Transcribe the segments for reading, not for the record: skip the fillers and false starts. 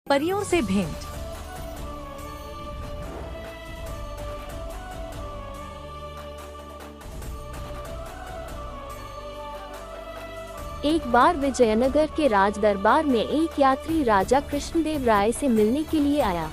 परियों से भेंट। एक बार विजयनगर के राज दरबार में एक यात्री राजा कृष्णदेव राय से मिलने के लिए आया।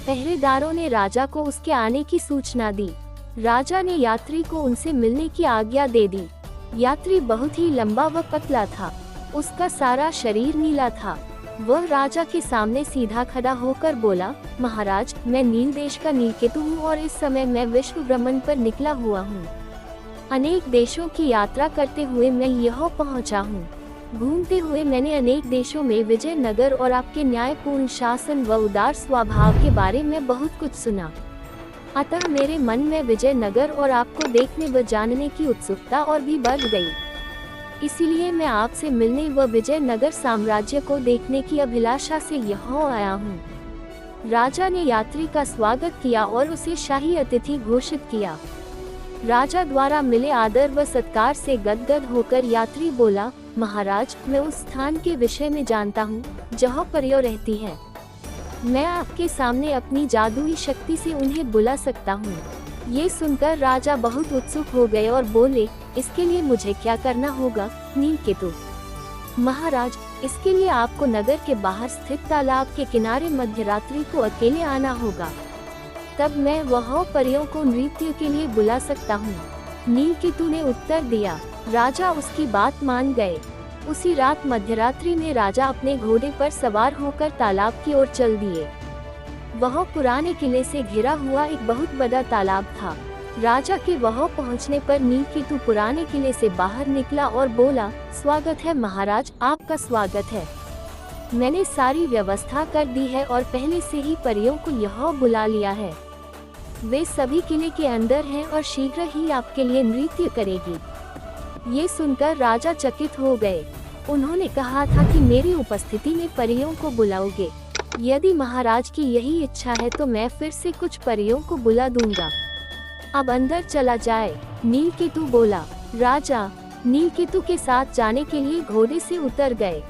पहरेदारों ने राजा को उसके आने की सूचना दी। राजा ने यात्री को उनसे मिलने की आज्ञा दे दी। यात्री बहुत ही लंबा व पतला था। उसका सारा शरीर नीला था। वह राजा के सामने सीधा खड़ा होकर बोला, महाराज, मैं नील देश का नीलकेतु हूँ और इस समय मैं विश्व भ्रमण पर निकला हुआ हूँ। अनेक देशों की यात्रा करते हुए मैं यहाँ पहुँचा हूँ। घूमते हुए मैंने अनेक देशों में विजयनगर और आपके न्यायपूर्ण शासन व उदार स्वभाव के बारे में बहुत कुछ सुना। अतः मेरे मन में विजयनगर और आपको देखने व जानने की उत्सुकता और भी बढ़ गई। इसीलिए मैं आपसे मिलने व विजयनगर साम्राज्य को देखने की अभिलाषा से यहाँ आया हूँ। राजा ने यात्री का स्वागत किया और उसे शाही अतिथि घोषित किया। राजा द्वारा मिले आदर व सत्कार से गदगद होकर यात्री बोला, महाराज, मैं उस स्थान के विषय में जानता हूँ जहाँ परियों रहती है। मैं आपके सामने अपनी जादुई शक्ति से उन्हें बुला सकता हूँ। ये सुनकर राजा बहुत उत्सुक हो गए और बोले, इसके लिए मुझे क्या करना होगा? नीलकेतु महाराज, इसके लिए आपको नगर के बाहर स्थित तालाब के किनारे मध्यरात्रि को अकेले आना होगा। तब मैं वहाँ परियों को नृत्य के लिए बुला सकता हूँ। नीलकेतु ने उत्तर दिया। राजा उसकी बात मान गए। उसी रात मध्यरात्रि में राजा अपने घोड़े पर सवार होकर तालाब की ओर चल दिए। वह पुराने किले से घिरा हुआ एक बहुत बड़ा तालाब था। राजा के वहाँ पहुँचने पर नीलकेतु पुराने किले से बाहर निकला और बोला, स्वागत है महाराज, आपका स्वागत है। मैंने सारी व्यवस्था कर दी है और पहले से ही परियों को यहाँ बुला लिया है। वे सभी किले के अंदर हैं और शीघ्र ही आपके लिए नृत्य करेगी। ये सुनकर राजा चकित हो गए। उन्होंने कहा था कि मेरी उपस्थिति में परियों को बुलाओगे। यदि महाराज की यही इच्छा है तो मैं फिर से कुछ परियों को बुला दूंगा। अब अंदर चला जाए। नीलकेतु बोला। राजा नीलकेतु के साथ जाने के लिए घोड़े से उतर गए।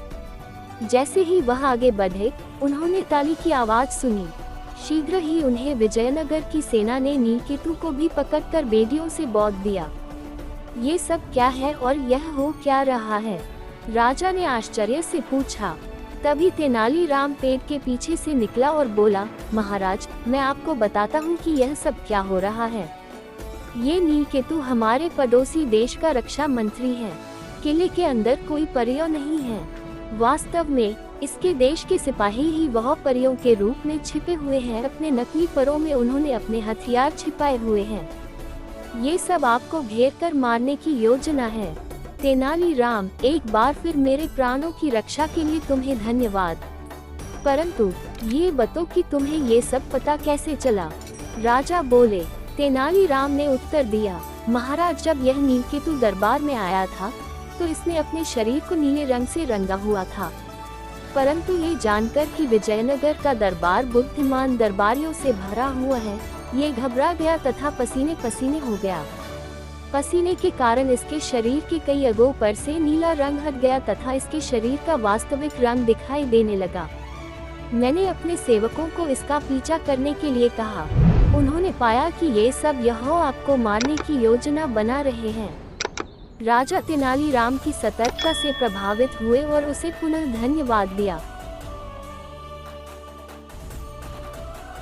जैसे ही वह आगे बढ़े, उन्होंने ताली की आवाज सुनी। शीघ्र ही उन्हें विजयनगर की सेना ने नीलकेतु को भी पकड़कर बेड़ियों से बांध दिया। ये सब क्या है और यह हो क्या रहा है? राजा ने आश्चर्य से पूछा। तभी तेनालीराम पेड़ के पीछे से निकला और बोला, महाराज, मैं आपको बताता हूँ कि यह सब क्या हो रहा है। ये नीलकेतु हमारे पड़ोसी देश का रक्षा मंत्री है। किले के अंदर कोई परियों नहीं है। वास्तव में इसके देश के सिपाही ही वह परियों के रूप में छिपे हुए हैं। अपने नकली परों में उन्होंने अपने हथियार छिपाए हुए हैं। ये सब आपको घेर कर मारने की योजना है। तेनालीराम, एक बार फिर मेरे प्राणों की रक्षा के लिए तुम्हें धन्यवाद। परंतु ये बताओ कि तुम्हें ये सब पता कैसे चला? राजा बोले। तेनालीराम ने उत्तर दिया, महाराज, जब यह नीलकेतु दरबार में आया था तो इसने अपने शरीर को नीले रंग से रंगा हुआ था। परंतु ये जानकर कि विजयनगर का दरबार बुद्धिमान दरबारियों से भरा हुआ है, ये घबरा गया तथा पसीने पसीने हो गया। पसीने के कारण इसके शरीर के कई अंगों पर से नीला रंग हट गया तथा इसके शरीर का वास्तविक रंग दिखाई देने लगा। मैंने अपने सेवकों को इसका पीछा करने के लिए कहा। उन्होंने पाया कि ये सब यहाँ आपको मारने की योजना बना रहे हैं। राजा तेनालीराम की सतर्कता से प्रभावित हुए और उसे पुनः धन्यवाद दिया।